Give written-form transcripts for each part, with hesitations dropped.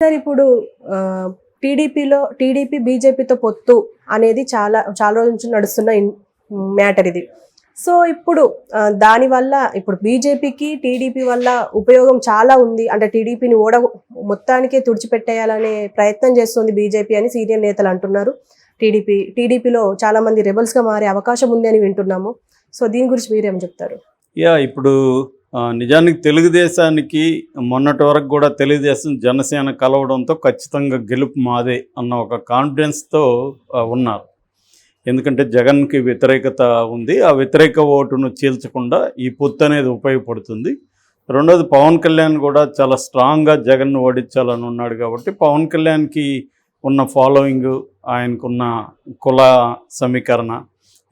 Sir ఇప్పుడు TDP బీజేపీతో పొత్తు అనేది చాలా చాలా రోజుల నుంచి నడుస్తున్న మ్యాటర్ ఇది. సో ఇప్పుడు దానివల్ల ఇప్పుడు బీజేపీకి టీడీపీ వల్ల ఉపయోగం చాలా ఉంది. అంటే టీడీపీని మొత్తానికే తుడిచిపెట్టేయాలనే ప్రయత్నం చేస్తుంది బీజేపీ అని సీనియర్ నేతలు అంటున్నారు. టీడీపీలో చాలా మంది రెబల్స్గా మారే అవకాశం ఉంది అని వింటున్నాము. సో దీని గురించి మీరేం చెప్తారు? ఇప్పుడు నిజానికి తెలుగుదేశానికి మొన్నటి వరకు కూడా తెలుగుదేశం జనసేన కలవడంతో ఖచ్చితంగా గెలుపు మాదే అన్న ఒక కాన్ఫిడెన్స్తో ఉన్నారు. ఎందుకంటే జగన్కి వ్యతిరేకత ఉంది. ఆ వ్యతిరేక ఓటును చీల్చకుండా ఈ పొత్తు అనేది ఉపయోగపడుతుంది. రెండోది పవన్ కళ్యాణ్ కూడా చాలా స్ట్రాంగ్గా జగన్ను ఓడించాలని ఉన్నాడు కాబట్టి పవన్ కళ్యాణ్కి ఉన్న ఫాలోయింగ్, ఆయనకున్న కుల సమీకరణ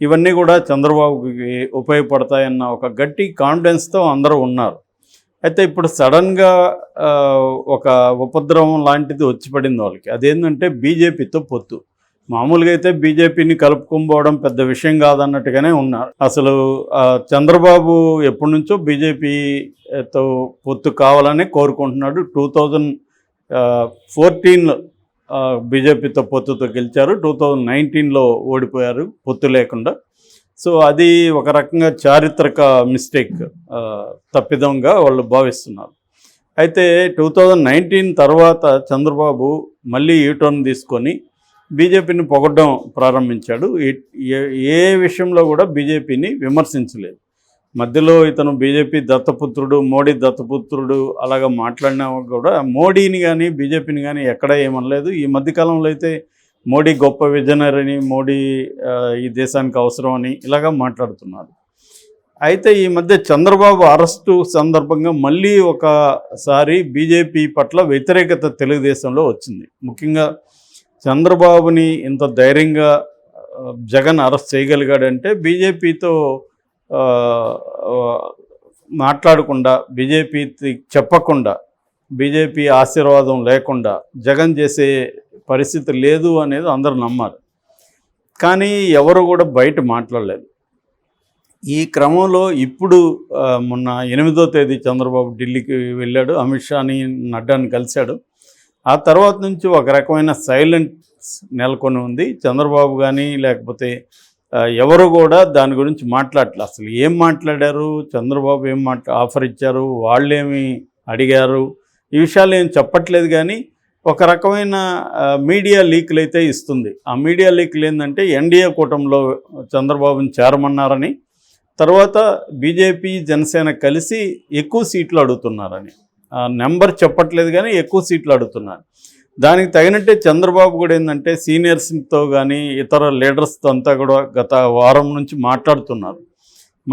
ఇవన్నీ కూడా చంద్రబాబుకి ఉపయోగపడతాయన్న ఒక గట్టి కాన్ఫిడెన్స్తో అందరూ ఉన్నారు. అయితే ఇప్పుడు సడన్గా ఒక ఉపద్రవం లాంటిది వచ్చి పడింది వాళ్ళకి. అదేంటంటే బీజేపీతో పొత్తు. మామూలుగా అయితే బీజేపీని కలుపుకోవడం పెద్ద విషయం కాదన్నట్టుగానే ఉన్నారు. అసలు చంద్రబాబు ఎప్పటి నుంచో బీజేపీతో పొత్తు కావాలని కోరుకుంటున్నాడు. 2014 బీజేపీతో పొత్తుతో గెలిచారు. 2019లో ఓడిపోయారు పొత్తు లేకుండా. సో అది ఒక రకంగా చారిత్రక మిస్టేక్, తప్పిదంగా వాళ్ళు భావిస్తున్నారు. అయితే 2019 తర్వాత చంద్రబాబు మళ్ళీ యూటర్న్ తీసుకొని బీజేపీని పొగడ్డం ప్రారంభించాడు. ఏ విషయంలో కూడా బీజేపీని విమర్శించలేదు. మధ్యలో ఇతను బీజేపీ దత్తపుత్రుడు, మోడీ దత్తపుత్రుడు అలాగా మాట్లాడినా కూడా మోడీని కానీ బీజేపీని కానీ ఎక్కడ ఏమనలేదు. ఈ మధ్యకాలంలో అయితే మోడీ గొప్ప విజనరీ, మోడీ ఈ దేశానికి అవసరం అని ఇలాగా మాట్లాడుతున్నారు. అయితే ఈ మధ్య చంద్రబాబు అరెస్టు సందర్భంగా మళ్ళీ ఒకసారి బీజేపీ పట్ల వ్యతిరేకత తెలుగుదేశంలో వచ్చింది. ముఖ్యంగా చంద్రబాబుని ఇంత ధైర్యంగా జగన్ అరెస్ట్ చేయగలిగాడంటే బీజేపీతో మాట్లాడకుండా, బీజేపీ చెప్పకుండా, బీజేపీ ఆశీర్వాదం లేకుండా జగన్ చేసే పరిస్థితి లేదు అనేది అందరూ నమ్మారు. కానీ ఎవరు కూడా బయట మాట్లాడలేదు. ఈ క్రమంలో ఇప్పుడు మొన్న 8వ తేదీ చంద్రబాబు ఢిల్లీకి వెళ్ళాడు. అమిత్ షాని, నడ్డాని కలిశాడు. ఆ తర్వాత నుంచి ఒక రకమైన సైలెన్స్ నెలకొని ఉంది. చంద్రబాబు కానీ లేకపోతే ఎవరు కూడా దాని గురించి మాట్లాడలేదు. అసలు ఏం మాట్లాడారు, చంద్రబాబు ఏం ఆఫర్ ఇచ్చారు, వాళ్ళేమి అడిగారు, ఈ విషయాలు ఏం చెప్పట్లేదు. కానీ ఒక రకమైన మీడియా లీకులు అయితే ఇస్తుంది. ఆ మీడియా లీకులు ఏంటంటే ఎన్డీఏ కూటమిలో చంద్రబాబుని చేరమన్నారని, తర్వాత బీజేపీ జనసేన కలిసి ఎక్కువ సీట్లు అడుగుతున్నారని. నెంబర్ చెప్పట్లేదు కానీ ఎక్కువ సీట్లు అడుగుతున్నారు. దానికి తగినట్టే చంద్రబాబు కూడా ఏంటంటే సీనియర్స్తో కానీ ఇతర లీడర్స్తో అంతా కూడా గత వారం నుంచి మాట్లాడుతున్నారు.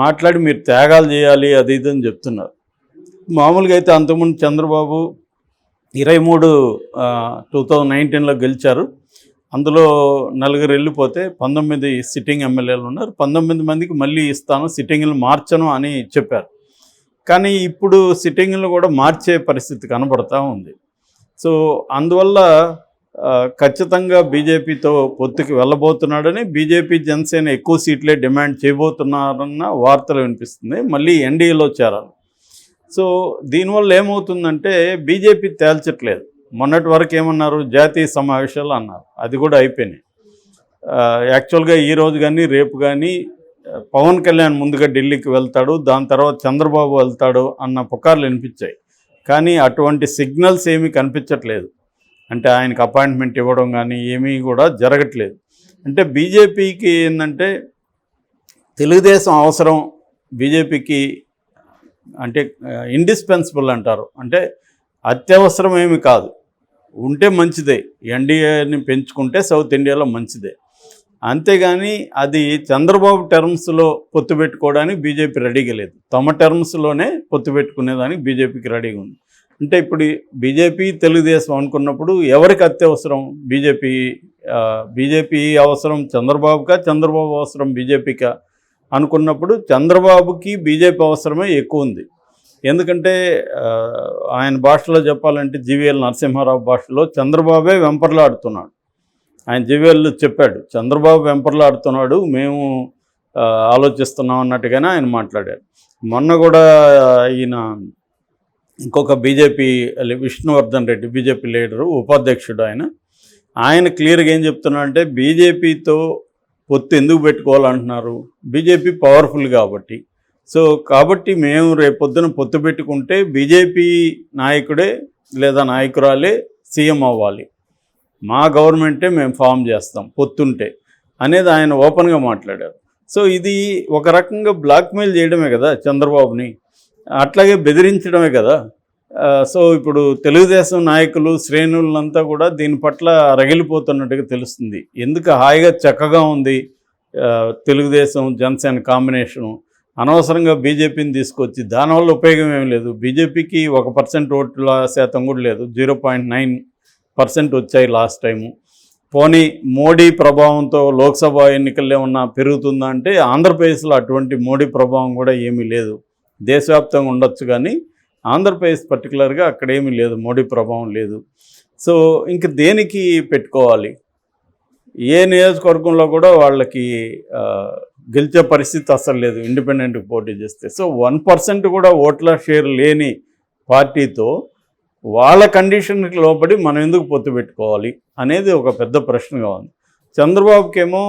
మాట్లాడి మీరు త్యాగాలు చేయాలి అది ఇది అని చెప్తున్నారు. మామూలుగా అయితే అంతకుముందు చంద్రబాబు 2019లో గెలిచారు. అందులో 4 వెళ్ళిపోతే 19 సిట్టింగ్ ఎమ్మెల్యేలు ఉన్నారు. 19 మందికి మళ్ళీ ఇస్తాను, సిట్టింగ్లు మార్చను అని చెప్పారు. కానీ ఇప్పుడు సిట్టింగ్లు కూడా మార్చే పరిస్థితి కనబడతా ఉంది. సో అందువల్ల ఖచ్చితంగా బీజేపీతో పొత్తుకి వెళ్ళబోతున్నాడని, బీజేపీ జనసేన ఎక్కువ సీట్లే డిమాండ్ చేయబోతున్నారన్న వార్తలు వినిపిస్తుంది. మళ్ళీ ఎన్డీఏలో చేరాలి. సో దీనివల్ల ఏమవుతుందంటే బీజేపీ తేల్చట్లేదు. మొన్నటి వరకు ఏమన్నారు, జాతీయ సమావేశాలు అన్నారు, అది కూడా అయిపోయినాయి. యాక్చువల్గా ఈరోజు కానీ రేపు కానీ పవన్ కళ్యాణ్ ముందుగా ఢిల్లీకి వెళ్తాడు, దాని తర్వాత చంద్రబాబు వెళ్తాడు అన్న పుకార్లు వినిపించాయి. కానీ అటువంటి సిగ్నల్స్ ఏమీ కనిపించట్లేదు. అంటే ఆయనకు అపాయింట్మెంట్ ఇవ్వడం కానీ ఏమీ కూడా జరగట్లేదు. అంటే బీజేపీకి ఏంటంటే తెలుగుదేశం అవసరం బీజేపీకి, అంటే ఇండిస్పెన్సిబుల్ అంటారు, అంటే అత్యవసరం ఏమి కాదు, ఉంటే మంచిదే. ఎన్డీఏని పెంచుకుంటే సౌత్ ఇండియాలో మంచిదే. అంతేగాని అది చంద్రబాబు టర్మ్స్లో పొత్తు పెట్టుకోవడానికి బీజేపీ రెడీగా లేదు. తమ టర్మ్స్లోనే పొత్తు పెట్టుకునేదానికి బీజేపీకి రెడీగా ఉంది. అంటే ఇప్పుడు బీజేపీ తెలుగుదేశం అనుకున్నప్పుడు ఎవరికి అత్యవసరం? బీజేపీ అవసరం చంద్రబాబుకా, చంద్రబాబు అవసరం బీజేపీకా అనుకున్నప్పుడు చంద్రబాబుకి బీజేపీ అవసరమే ఎక్కువ ఉంది. ఎందుకంటే ఆయన భాషలో చెప్పాలంటే జీవీఎల్ నరసింహారావు భాషలో చంద్రబాబే వెంపర్లాడుతున్నాడు. ఆయన జీవీఎల్ చెప్పాడు, చంద్రబాబు వెంపర్లాడుతున్నాడు, మేము ఆలోచిస్తున్నాం అన్నట్టుగానే ఆయన మాట్లాడారు. మొన్న కూడా ఈయన ఇంకొక BJP Vishnuvardhan Reddy BJP leader ఉపాధ్యక్షుడు ఆయన క్లియర్గా ఏం చెప్తున్నారంటే బీజేపీతో పొత్తు ఎందుకు పెట్టుకోవాలంటున్నారు, బీజేపీ పవర్ఫుల్ కాబట్టి. సో కాబట్టి మేము రేపొద్దున పొత్తు పెట్టుకుంటే బీజేపీ నాయకుడే లేదా నాయకురాలే సీఎం అవ్వాలి, మా గవర్నమెంటే మేము ఫామ్ చేస్తాం పొత్తుంటే అనేది ఆయన ఓపెన్గా మాట్లాడారు. సో ఇది ఒక రకంగా బ్లాక్మెయిల్ చేయడమే కదా చంద్రబాబుని, అట్లాగే బెదిరించడమే కదా. సో ఇప్పుడు తెలుగుదేశం నాయకులు శ్రేణులంతా కూడా దీని పట్ల రగిలిపోతున్నట్టుగా తెలుస్తుంది. ఎందుకు హాయిగా చక్కగా ఉంది తెలుగుదేశం జనసేన కాంబినేషను, అనవసరంగా బీజేపీని తీసుకొచ్చి దానివల్ల ఉపయోగం ఏం లేదు. బీజేపీకి 1% ఓట్ల శాతం కూడా లేదు, 0.9% వచ్చాయి లాస్ట్ టైము. పోనీ మోడీ ప్రభావంతో లోక్సభ ఎన్నికల్లో ఏమన్నా పెరుగుతుందా అంటే ఆంధ్రప్రదేశ్లో అటువంటి మోడీ ప్రభావం కూడా ఏమీ లేదు. దేశవ్యాప్తంగా ఉండొచ్చు కానీ ఆంధ్రప్రదేశ్ పర్టికులర్గా అక్కడేమీ లేదు, మోడీ ప్రభావం లేదు. సో ఇంక దేనికి పెట్టుకోవాలి, ఏ నియోజకవర్గంలో కూడా వాళ్ళకి గెలిచే పరిస్థితి అసలు లేదు ఇండిపెండెంట్కి పోటీ చేస్తే. సో 1% కూడా ఓట్ల షేర్ లేని పార్టీతో వాళ్ళ కండిషన్కి లోబడి మనం ఎందుకు పొత్తు పెట్టుకోవాలి అనేది ఒక పెద్ద ప్రశ్నగా ఉంది. చంద్రబాబుకేమో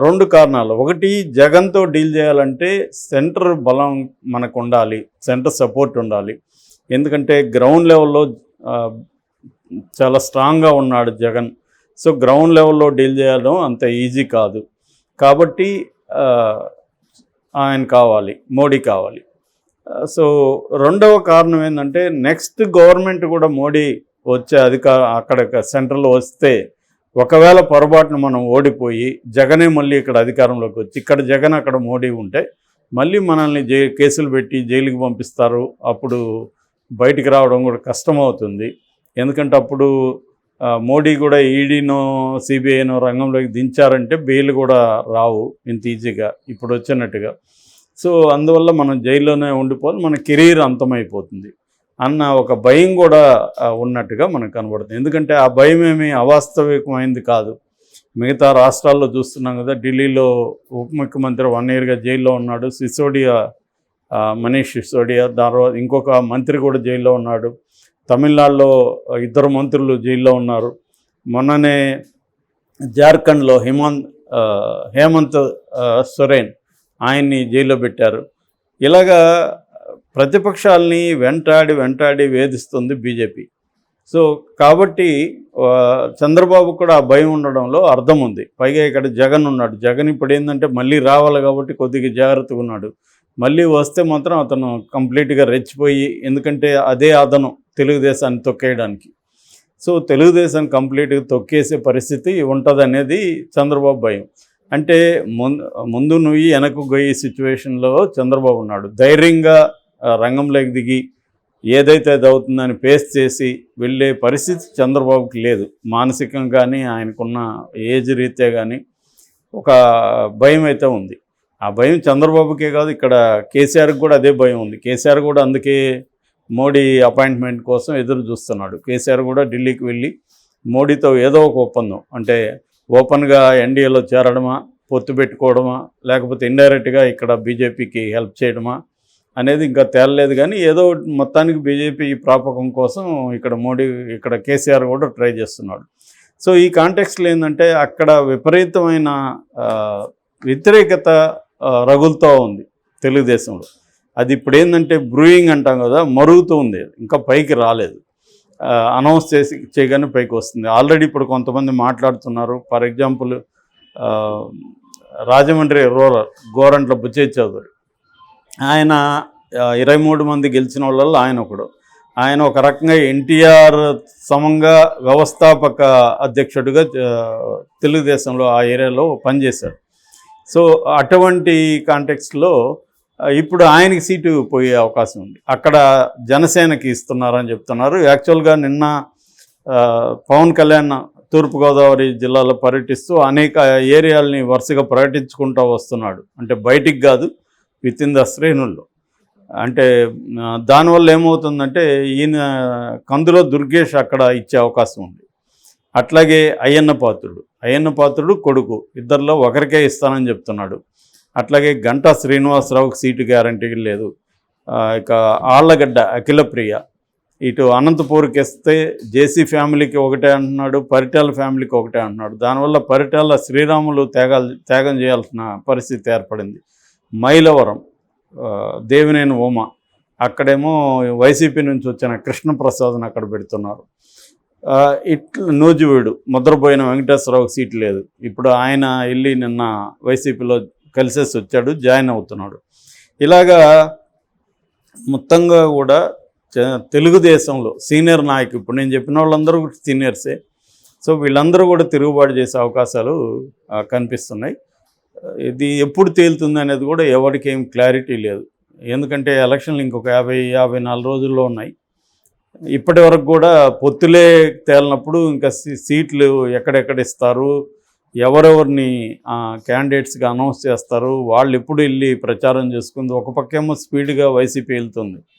2 కారణాలు. ఒకటి, జగన్తో డీల్ చేయాలంటే సెంటర్ బలం మనకు ఉండాలి, సెంటర్ సపోర్ట్ ఉండాలి. ఎందుకంటే గ్రౌండ్ లెవెల్లో చాలా స్ట్రాంగ్గా ఉన్నాడు జగన్. సో గ్రౌండ్ లెవెల్లో డీల్ చేయడం అంత ఈజీ కాదు. కాబట్టి ఆయన కావాలి, మోడీ కావాలి. సో రెండవ కారణం ఏంటంటే నెక్స్ట్ గవర్నమెంట్ కూడా మోడీ వచ్చే అక్కడ సెంట్రల్లో వస్తే ఒకవేళ పొరపాటున మనం ఓడిపోయి జగనే మళ్ళీ ఇక్కడ అధికారంలోకి వచ్చి ఇక్కడ జగన్ అక్కడ మోడీ ఉంటే మళ్ళీ మనల్ని కేసులు పెట్టి జైలుకి పంపిస్తారు. అప్పుడు బయటికి రావడం కూడా కష్టమవుతుంది. ఎందుకంటే అప్పుడు మోడీ కూడా ఈడీనో సిబిఐనో రంగంలోకి దించారంటే బెయిల్ కూడా రావు ఇంత ఈజీగా ఇప్పుడు వచ్చినట్టుగా. సో అందువల్ల మనం జైల్లోనే ఉండిపోవాలి, మన కెరీర్ అంతమైపోతుంది అన్న ఒక భయం కూడా ఉన్నట్టుగా మనకు కనబడుతుంది. ఎందుకంటే ఆ భయం ఏమీ అవాస్తవికమైంది కాదు. మిగతా రాష్ట్రాల్లో చూస్తున్నాం కదా, ఢిల్లీలో ఉప ముఖ్యమంత్రి 1 yearగా జైల్లో ఉన్నాడు, మనీష్ సిసోడియా. తర్వాత ఇంకొక మంత్రి కూడా జైల్లో ఉన్నాడు. తమిళనాడులో 2 మంత్రులు జైల్లో ఉన్నారు. మొన్ననే జార్ఖండ్లో హేమంత్ సొరేన్ ఆయన్ని జైల్లో పెట్టారు. ఇలాగా ప్రతిపక్షాలని వెంటాడి వేధిస్తుంది బీజేపీ. సో కాబట్టి చంద్రబాబు కూడా ఆ భయం ఉండడంలో అర్థం ఉంది. పైగా ఇక్కడ జగన్ ఉన్నాడు. జగన్ ఇప్పుడు ఏంటంటే మళ్ళీ రావాలి కాబట్టి కొద్దిగా జాగ్రత్తగా ఉన్నాడు. మళ్ళీ వస్తే మాత్రం అతను కంప్లీట్గా రెచ్చిపోయి, ఎందుకంటే అదే అదనం తెలుగుదేశాన్ని తొక్కేయడానికి. సో తెలుగుదేశాన్ని కంప్లీట్గా తొక్కేసే పరిస్థితి ఉంటుందనేది చంద్రబాబు భయం. అంటే ముందు నువ్వు వెనక్కు గొయ్యి సిచ్యువేషన్లో చంద్రబాబు ఉన్నాడు. ధైర్యంగా రంగంలోకి దిగి ఏదైతే అది అవుతుందని ఫేస్ చేసి వెళ్ళే పరిస్థితి చంద్రబాబుకి లేదు. మానసికంగా కానీ ఆయనకున్న ఏజ్ రీత్యా కానీ ఒక భయం అయితే ఉంది. ఆ భయం చంద్రబాబుకే కాదు, ఇక్కడ కేసీఆర్కి కూడా అదే భయం ఉంది. కేసీఆర్ కూడా అందుకే మోడీ అపాయింట్మెంట్ కోసం ఎదురు చూస్తున్నాడు. కేసీఆర్ కూడా ఢిల్లీకి వెళ్ళి మోడీతో ఏదో ఒక ఒప్పందం, అంటే ఓపెన్గా ఎన్డీఏలో చేరడమా, పొత్తు పెట్టుకోవడమా, లేకపోతే ఇండైరెక్ట్గా ఇక్కడ బీజేపీకి హెల్ప్ చేయడమా అనేది ఇంకా తేలలేదు. కానీ ఏదో మొత్తానికి బీజేపీ ప్రాపకం కోసం ఇక్కడ కేసీఆర్ కూడా ట్రై చేస్తున్నాడు. సో ఈ కాంటెక్స్ట్లో ఏంటంటే అక్కడ విపరీతమైన వ్యతిరేకత రగులుతూ ఉంది తెలుగుదేశంలో. అది ఇప్పుడు ఏంటంటే బ్రూయింగ్ అంటాం కదా, మరుగుతూ ఉంది, ఇంకా పైకి రాలేదు. అనౌన్స్ చేయగానే పైకి వస్తుంది. ఆల్రెడీ ఇప్పుడు కొంతమంది మాట్లాడుతున్నారు. For example Rajahmundry rural Gorantla Butchaiah Chowdary, ఆయన 23 మంది గెలిచిన వాళ్ళల్లో ఆయన ఒకడు. ఆయన ఒక రకంగా ఎన్టీఆర్ సమంగా వ్యవస్థాపక అధ్యక్షుడిగా తెలుగుదేశంలో ఆ ఏరియాలో పనిచేశాడు. సో అటువంటి కాంటెక్స్ట్లో ఇప్పుడు ఆయనకి సీటు పోయే అవకాశం ఉంది. అక్కడ జనసేనకి ఇస్తున్నారని చెప్తున్నారు. యాక్చువల్గా నిన్న పవన్ కళ్యాణ్ తూర్పుగోదావరి జిల్లాలో పర్యటిస్తూ అనేక ఏరియాలని వరుసగా పర్యటించుకుంటూ వస్తున్నాడు. అంటే బయటికి కాదు, విత్ ఇన్ ద శ్రేణుల్లో. అంటే దానివల్ల ఏమవుతుందంటే ఈయన కందులో దుర్గేష్ అక్కడ ఇచ్చే అవకాశం ఉంది. అట్లాగే అయ్యన్న పాత్రుడు కొడుకు, ఇద్దరిలో ఒకరికే ఇస్తానని చెప్తున్నాడు. అట్లాగే గంటా శ్రీనివాసరావుకి సీటు గ్యారంటీ లేదు. ఇక ఆళ్లగడ్డ అఖిలప్రియ, ఇటు అనంతపూర్కి వస్తే జేసీ ఫ్యామిలీకి ఒకటే అంటున్నాడు, పరిటాల ఫ్యామిలీకి ఒకటే అంటున్నాడు. దానివల్ల పరిటాల శ్రీరాములు త్యాగం చేయాల్సిన పరిస్థితి ఏర్పడింది. మైలవరం దేవినేని ఉమ, అక్కడేమో వైసీపీ నుంచి వచ్చిన కృష్ణప్రసాద్ని అక్కడ పెడుతున్నారు. ఇట్లా నూజివీడు ముద్రపోయిన వెంకటేశ్వరరావుకి సీట్ లేదు. ఇప్పుడు ఆయన వెళ్ళి నిన్న వైసీపీలో కలిసేసి వచ్చాడు, జాయిన్ అవుతున్నాడు. ఇలాగా మొత్తంగా కూడా తెలుగుదేశంలో సీనియర్ నాయకులు, ఇప్పుడు నేను చెప్పిన వాళ్ళందరూ సీనియర్సే. సో వీళ్ళందరూ కూడా తిరుగుబాటు చేసే అవకాశాలు కనిపిస్తున్నాయి. ఇది ఎప్పుడు తేలుతుంది అనేది కూడా ఎవరికి ఏం క్లారిటీ లేదు. ఎందుకంటే ఎలక్షన్లు ఇంకొక 54 రోజుల్లో ఉన్నాయి. ఇప్పటి వరకు కూడా పొత్తులే తేలినప్పుడు ఇంకా సీట్లు ఎక్కడెక్కడ ఇస్తారు, ఎవరెవరిని క్యాండిడేట్స్గా అనౌన్స్ చేస్తారు, వాళ్ళు ఎప్పుడు వెళ్ళి ప్రచారం చేసుకుంది. ఒక పక్కేమో స్పీడ్గా వైసీపీ వెళ్తుంది.